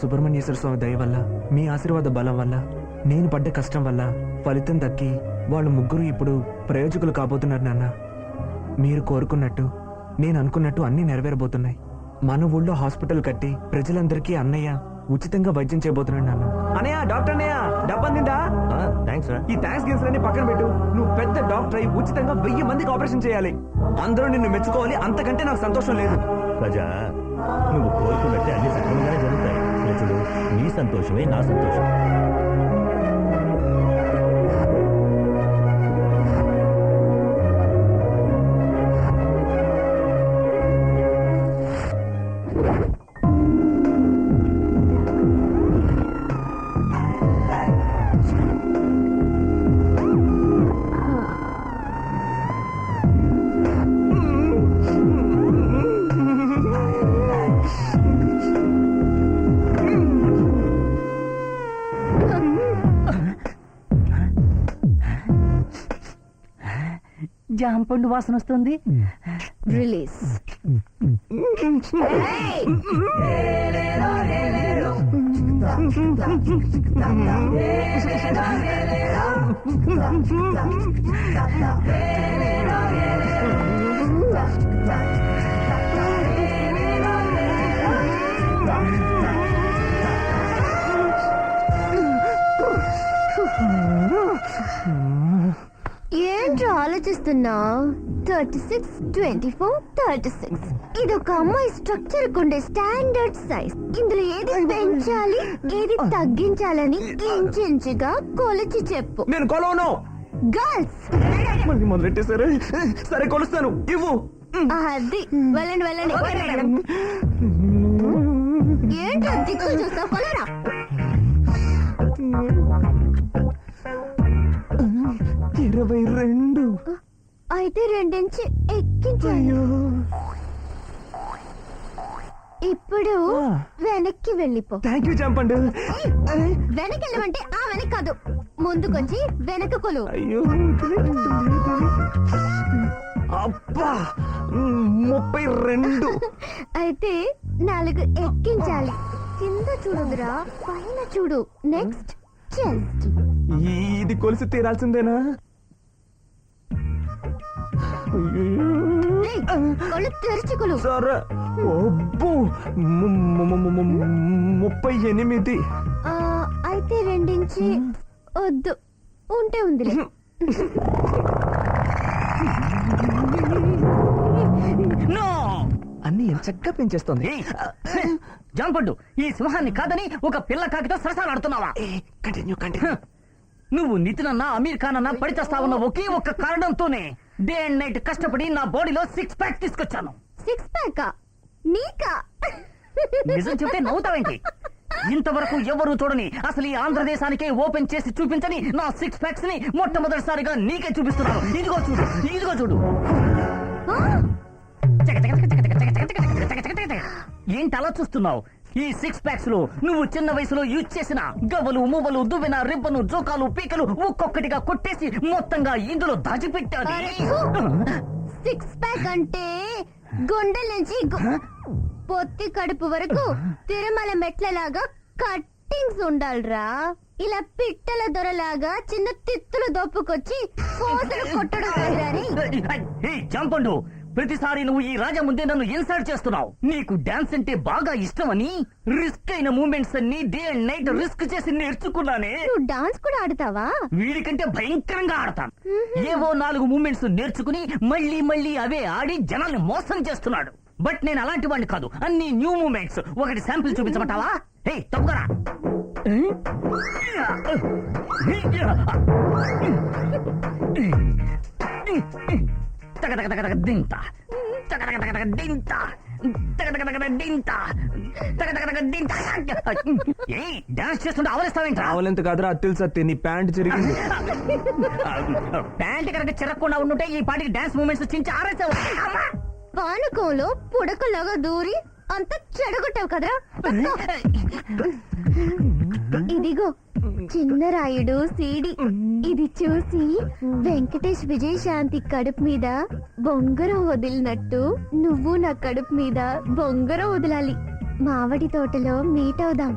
సుబ్రహ్మణ్యేశ్వర స్వామి దయ వల్ల, మీ ఆశీర్వాద బలం వల్ల, నేను పడ్డ కష్టం వల్ల ఫలితం దక్కి వాళ్ళు ముగ్గురు ఇప్పుడు ప్రయోజకులు కాబోతున్నారు నాన్న. మీరు కోరుకున్నట్టు, నేను అనుకున్నట్టు అన్నీ నెరవేరబోతున్నాయి. మన ఊళ్ళో హాస్పిటల్ కట్టి ప్రజలందరికీ అన్నయ్య ఉచితంగా వైద్యం చేయబోతున్నాడు నాన్న. అన్నయ్య, డాక్టర్ అన్నయ్య, డబ్బు అందిందా? థ్యాంక్స్ రా. ఈ థ్యాంక్స్ గిఫ్ట్స్ అన్ని పక్కన పెట్టు. నువ్వు పెద్ద డాక్టర్ అయి ఉచితంగా 1000 మందికి ఆపరేషన్ చేయాలి. అందరూ నిన్ను మెచ్చుకోవాలి. అంతకంటే నాకు సంతోషం లేదు. ప్రజా, నువ్వు కోరుకున్నట్టే అన్ని సక్రమంగానే జరుగుతాయి. చూడు, నీ సంతోషమే నా సంతోషం. జాంపండు వాసన వస్తుంది. రిలీజ్. ఏంటి ఆలోచిస్తున్నా? 36, 24, 36 ఇదొక అమ్మాయి స్ట్రక్చర్ ఉండే స్టాండర్డ్ సైజ్. ఇందులో ఏది పెంచాలి, ఏది తగ్గించాలని ఇంచుగా కొలిచి చెప్పు. నేను కొలవను. గర్ల్స్ మళ్ళీ మొదలెట్టేశారు. సరే, కొలుస్తాను. ఇవ్వు. అది వెళ్ళండి వెళ్ళండి. ఏంటో దిక్కులు చూస్తావు, కొలరా. 22. అయితే 2 ఇంచు ఎక్కించాను. ఇప్పుడు వెనక్కి వెళ్ళిపో. థ్యాంక్ యూ చంపండు. వెనక్కి వెళ్ళమంటే ఆ వెనక్కి కాదు, ముందుకొచ్చి వెనక కొలు. అయ్యో, అబ్బా, 32. అయితే 4 ఎక్కించాలి. కింద చూడురా, పైన చూడు. Next chest. ఇది కొలిసి తీరాల్సిందేనా? కొలు తెరిచి కొలు. సరే. అబ్బో, 38. అయితే 2 ఇంచు వద్దు, ఉంటే ఉందిలే. అన్ని ఎంచక్కా పెంచేస్తోంది. జాంపండు, ఈ సింహాన్ని కాదని ఒక పిల్ల కాకితో సరసాలాడుతున్నావా? కంటిన్యూ. నువ్వు నితినన్నా అమీర్ ఖాన్ అన్నా పడిచేస్తావున్న ఒకే ఒక్క కారణంతోనే డే అండ్ నైట్ కష్టపడి నా బాడీలో 6 ప్యాక్ తీసుకొచ్చాను. 6 ప్యాకా? నీకా? నిజం చెప్తే నవ్వుతావేంటి? ఇంతవరకు ఎవరు చూడని, అసలు ఈ ఆంధ్రదేశానికే ఓపెన్ చేసి చూపించని నా 6 ప్యాక్స్ ని మొట్టమొదటిసారిగా నీకే చూపిస్తున్నాను. ఇదిగో చూడు, ఇదిగో చూడు. ఏంటి అలా చూస్తున్నావు? ఈ 6 ప్యాక్స్ లో నువ్వు చిన్న వయసులో యూజ్ చేసిన గవ్వలు, మువ్వలు, దువ్వెన, రిబ్బను, జోకాలు, పీకలు ఒక్కొక్కటిగా కొట్టేసి మొత్తంగా ఇందులో దాచిపెట్టాను. 6 ప్యాక్ అంటే గుండెల నుంచి పొత్తి కడుపు వరకు తిరుమల మెట్లలాగా కట్టింగ్స్ ఉండాలిరా. ఇలా పిట్టల దొరలాగా చిన్న తిత్తులు దొప్పుకొచ్చి కోసలు కొట్టడం. చంపండు, ప్రతిసారి నువ్వు ఈ రాజా ముందే నన్ను ఇన్సల్ట్ చేస్తున్నావు. నీకు డాన్స్ అంటే బాగా ఇష్టమని రిస్క్ అయిన మూమెంట్స్ అన్ని డే అండ్ నైట్ రిస్క్ చేసి నేర్చుకున్నానే. నువ్వు డాన్స్ కూడా ఆడతావా? వీడికంటే భయంకరంగా ఆడతాను. ఏవో 4 మూమెంట్స్ నేర్చుకుని మళ్ళీ మళ్ళీ అవే ఆడి జనాల్ని మోసం చేస్తున్నాడు. బట్ నేను అలాంటి వాడిని కాదు. అన్ని న్యూ మూమెంట్స్. ఒకటి శాంపిల్ చూపించమంటావా? హే, తప్పురా. డాన్స్ చేస్తుంటే ఆవలిస్తావేంటి? ఆవలింత కాదురా, అత్తిల్ సత్తి. నీ ప్యాంట్ చిరిగింది. ప్యాంట్ కనుక చిరగకుండా ఉండుంటే ఈ పాటికి డాన్స్ మూమెంట్స్ చించి ఆరేసావు. పానకంలో పుడకలాగా దూరి అంత చెడగొట్టావు కదరా. ఇదిగో చిన్న రాయుడు సీడి. ఇది చూసి వెంకటేష్ విజయశాంతి కడుపు మీద బొంగరం వదిలినట్టు నువ్వు నా కడుపు మీద బొంగరం వదలాలి. మావడి తోటలో మీట్ అవుదాం.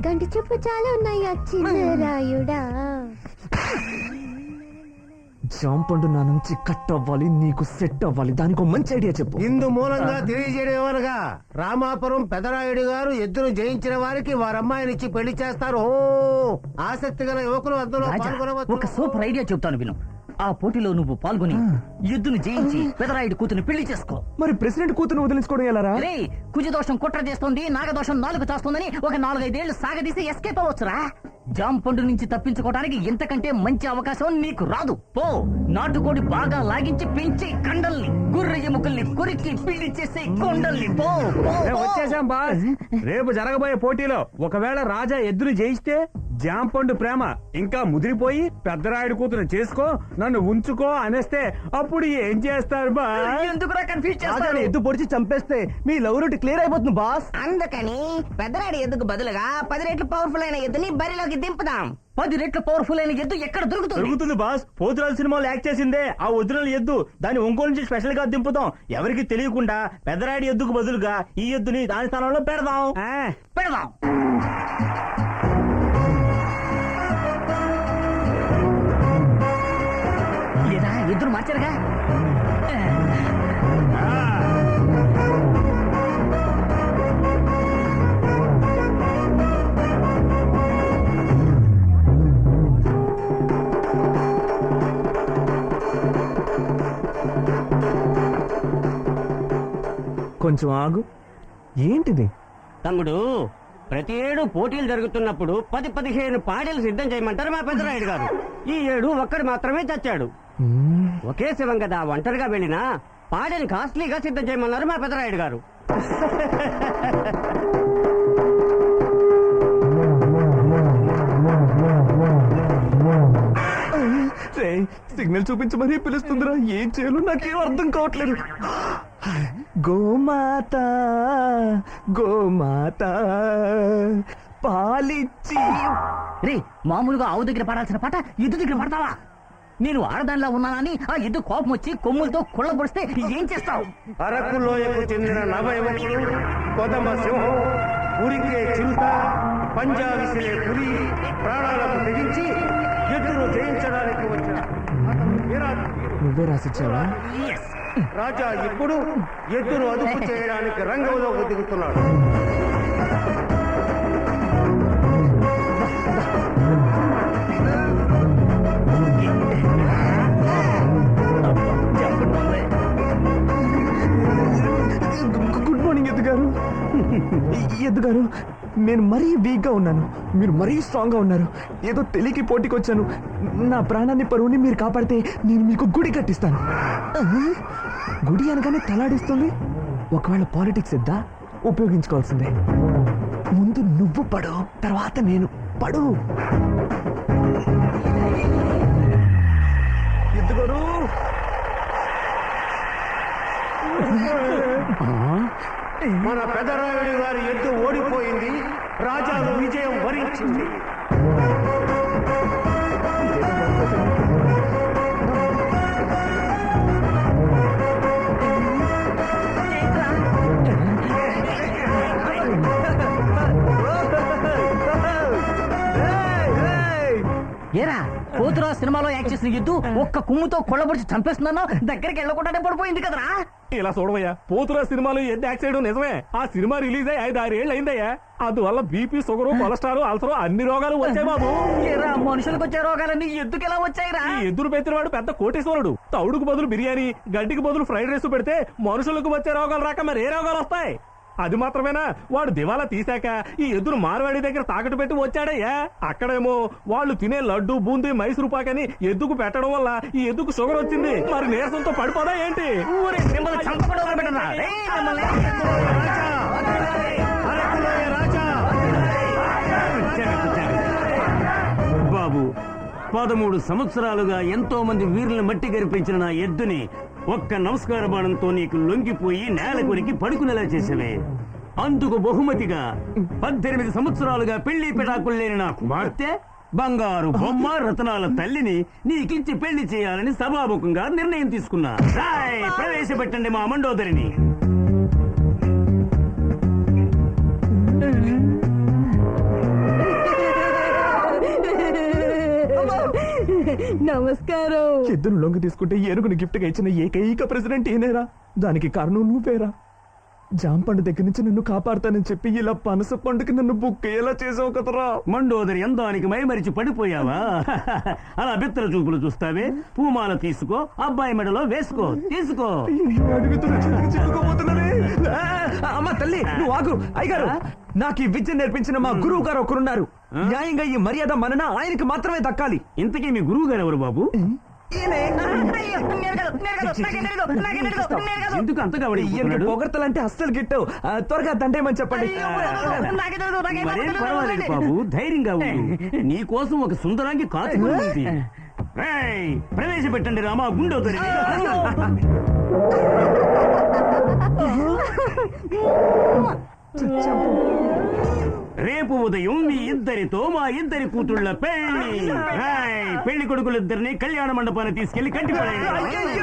కంటి చూపు చాలా ఉన్నాయా చిన్నరాయుడా. జాంపండు నా నుంచి కట్ అవ్వాలి, నీకు సెట్ అవ్వాలి. దానికి ఒక మంచి ఐడియా చెప్పు. ఇందు మూలంగా తెలియజేయడమనగా రామాపురం పెదరాయుడు గారు ఎద్దును జయించిన వారికి వారమ్మాయినిచ్చి పెళ్లి చేస్తారు. ఆసక్తి గల యువకులు అందులో రాజా, పాల్గొనవచ్చు. ఒక సూపర్ ఐడియా చెప్తాను విను. ఆ పోటీలో నువ్వు పాల్గొని ఎద్దును జయించి పెదరాయుడు కూతుని పెళ్లి చేసుకో. మరి ప్రెసిడెంట్ కూతురు వదిలించుకోవడం ఎలా రా? రే, కుజదోషం కుట్ర చేస్తోంది, నాగదోషం నాలుగు చేస్తోందని ఒక 4-5 ఏళ్లు సాగదీసి ఎస్కేప్ అవ్వచ్చురా. జాంపండు నుంచి తప్పించుకోవడానికి ఇంతకంటే మంచి అవకాశం నీకు రాదు. పో, నాటుకోడి బాగా లాగించి పెంచి కండల్ని, గుర్ర ఎముకల్ని కొరికి పిండి చేసే కొండల్ని పో. వచ్చేసాం బాస్. రేపు జరగబోయే పోటీలో ఒకవేళ రాజా ఎద్దును జయిస్తే జాంపండు ప్రేమ ఇంకా ముదిరిపోయి పెద్దరాయుడు కూతురు చేసుకో, నన్ను ఉంచుకో అనేస్తే అప్పుడు ఏం చేస్తారు బాస్? ఎందుకురా కన్ఫ్యూజ్ చేస్తాను? ఎద్దు పొడిచి చంపేస్తే మీ లవ్ రూట్ క్లియర్ అయిపోతుంది బాస్. అందుకని పెద్దరాడి ఎద్దుకు బదులుగా 10 రెట్లు పవర్ఫుల్ అయిన ఎద్దుని బరిలోకి దింపుదాం. 10 రెట్లు పవర్ఫుల్ అయిన ఎద్దు ఎక్కడ దొరుకుతుంది? దొరుకుతుంది బాస్. పోతురాజు సినిమాలో యాక్ట్ చేసిందే ఆ ఒరిజినల్ ఎద్దు. దాన్ని ఒంగోలు నుంచి స్పెషల్ గా దింపుతాం. ఎవరికి తెలియకుండా పెద్దరాయుడు ఎద్దుకు బదులుగా ఈ ఎద్దుని దాని స్థానంలో పెడదాం. పెడదాం. లేదా ఎద్దును మార్చారుగా. కొంచెం ఆగు. ఏంటిది? తమ్ముడు, ప్రతి ఏడు పోటీలు జరుగుతున్నప్పుడు 10-15 పాడేలు సిద్ధం చేయమంటారు మా పెద్దరాయుడు గారు. ఈ ఏడు ఒక్కడు మాత్రమే చచ్చాడు. ఒకే శివం కదా, ఒంటరిగా వెళ్ళినా పాడేని కాస్ట్లీగా సిద్ధం చేయమన్నారు మా పెద్దరాయుడు గారు. సిగ్నల్ చూపించి మరీ పిలుస్తుందిరా. ఏం చేయాలో నాకేం అర్థం కావట్లేదు. గోమాత గోమాత పాలిచ్చి. రే, మామూలుగా ఆవు దగ్గర పడాల్సిన పాట ఎద్దు దగ్గర పడతావా? నేను ఆడదానిలా ఉన్నానని ఆ ఎద్దు కోపం వచ్చి కొమ్ములతో కుళ్ళ పొడిస్తే ఏం చేస్తావు? అరకు లోయకు చెందిన నవ యువకులు కొదమ సింహం, ఉరికే చిరుత, పంజా విసిరే పులి ప్రాణాలకు తెగించి ఎద్దును జయించడానికి వచ్చిన అతను వీరాధి వీరుడు. నువ్వే రాసిచ్చావా? రాజా ఇప్పుడు ఎద్దును అదుపు చేయడానికి రంగంలోకి దిగుతున్నాడు. Good morning ఎద్దుగారు. ఎద్దుగారు, నేను మరీ వీక్ గా ఉన్నాను, మీరు మరీ స్ట్రాంగ్ గా ఉన్నారు. ఏదో తెలియకి పోటీకి వచ్చాను. నా ప్రాణాన్ని పరువుని మీరు కాపాడితే నేను మీకు గుడి కట్టిస్తాను. గుడి అనగానే తలాడిస్తుంది. ఒకవేళ పాలిటిక్స్ ఇద్దా ఉపయోగించుకోవాల్సిందే. ముందు నువ్వు పడు, తర్వాత నేను. పడు ఎద్దుగారు. మన పెదరాయుడు గారి ఎద్దు ఓడిపోయింది. రాజాను విజయం వరించింది. ఏరా, పోతురా సినిమాలో యాక్ట్ చేసిన ఎద్దు ఒక్క కుమ్ముతో కొళ్ళబొడిచి చంపేస్తున్నాను, దగ్గరికి వెళ్ళకుండానే పడిపోయింది కదరా. ఇలా చూడవయ్యా, పోతురా సినిమాలో ఎద్దు యాక్ట్ చేయడం నిజమే. ఆ సినిమా రిలీజ్ అయ్యి 5-6 ఏళ్ళు అయిందయ్యా. అందువల్ల బీపీ, షుగర్, కొలెస్ట్రాల్, అల్సర్ అన్ని రోగాలు వచ్చాయి బాబు. ఏరా, మనుషులకు వచ్చే రోగాలన్నీ ఎద్దుకి ఎలా వచ్చాయిరా? ఈ ఎద్దును పెంచినవాడు పెద్ద కోటేశ్వరుడు. తౌడుకు బదులు బిర్యానీ, గడ్డికి బదులు ఫ్రైడ్ రైస్ పెడితే మనుషులకు వచ్చే రోగాలు రాక మరి ఏ రోగాలు వస్తాయి? అది మాత్రమేనా, వాడు దివాలా తీశాక ఈ ఎద్దును మార్వాడి దగ్గర తాకట్టు పెట్టి వచ్చాడయ్యా. అక్కడేమో వాళ్ళు తినే లడ్డు, బూందీ, మైసూరు పాకని ఎద్దుకు పెట్టడం వల్ల ఈ ఎద్దుకు షుగర్ వచ్చింది. మరి నీరసంతో పడిపోదా ఏంటి? ఊరే, మిమ్మల్ని చంపకుండా వదిలిపెట్టనా? రేయ్, మిమ్మల్ని. అరకులోయ రాజా, బాబు, 13 సంవత్సరాలుగా ఎంతో మంది వీరులను మట్టి గరిపించిన నా ఎద్దుని ఒక్క నమస్కార బాణంతో నీకు లొంగిపోయి నేల కొరికి పడుకునేలా చేసావే. అందుకు బహుమతిగా 18 సంవత్సరాలుగా పెళ్లి పెటాకులు లేని నా కుమార్తె, బంగారు బొమ్మ, రతనాల తల్లిని నీకించి పెళ్లి చేయాలని సభాముఖంగా నిర్ణయం తీసుకున్నా. రాయ్, ప్రవేశపెట్టండి మా మండోదరిని. నమస్కారం. ఎద్దును లొంగి తీసుకుంటే ఏనుగుని గిఫ్ట్ గా ఇచ్చిన ఏకైక ప్రెసిడెంట్ ఈయనేరా. దానికి కారణం నువ్వేరా. జాంపండు దగ్గర నుంచి నన్ను కాపాడతానని చెప్పి ఇలా పనస పండుకి నన్ను బుక్ ఎలా చేసావు కదరా. మండోదరి ఎందానికి మైమరిచి పడిపోయావా? అలా బిత్తర చూపులు చూస్తావే. పూమాల తీసుకో, అబ్బాయి మెడలో వేసుకో. తీసుకో. అయ్యో, అడుగుతున్న చిన్నగా చిక్కుకుపోతున్నానే. అమ్మ తల్లి, నువ్వు ఆగు. అయ్యగారు, నాకు ఈ విద్య నేర్పించిన మా గురువు గారు ఒకరున్నారు. న్యాయంగా ఈ మర్యాద మనన ఆయనకి మాత్రమే దక్కాలి. ఇంతకీ మీ గురువు గారు ఎవరు బాబు? ఎందుకు అంతగా పొగడతలంటే అస్సలు గిట్టవు. త్వరగా దండేమని చెప్పండి. మరేం పర్వాలేదు బాబు, ధైర్యంగా ఉండు. నీ కోసం ఒక సుందరాంగి కాచుకుని ఉంది. రేయ్, ప్రవేశపెట్టండి రామా గుండవుతుంది. రేపు ఉదయం మీ ఇద్దరితో మా ఇద్దరి కూతుళ్ళ పెళ్లి. రేయ్, పెళ్లి కొడుకులిద్దరిని కళ్యాణ మండపాన్ని తీసుకెళ్లి కట్టిపడేయండి.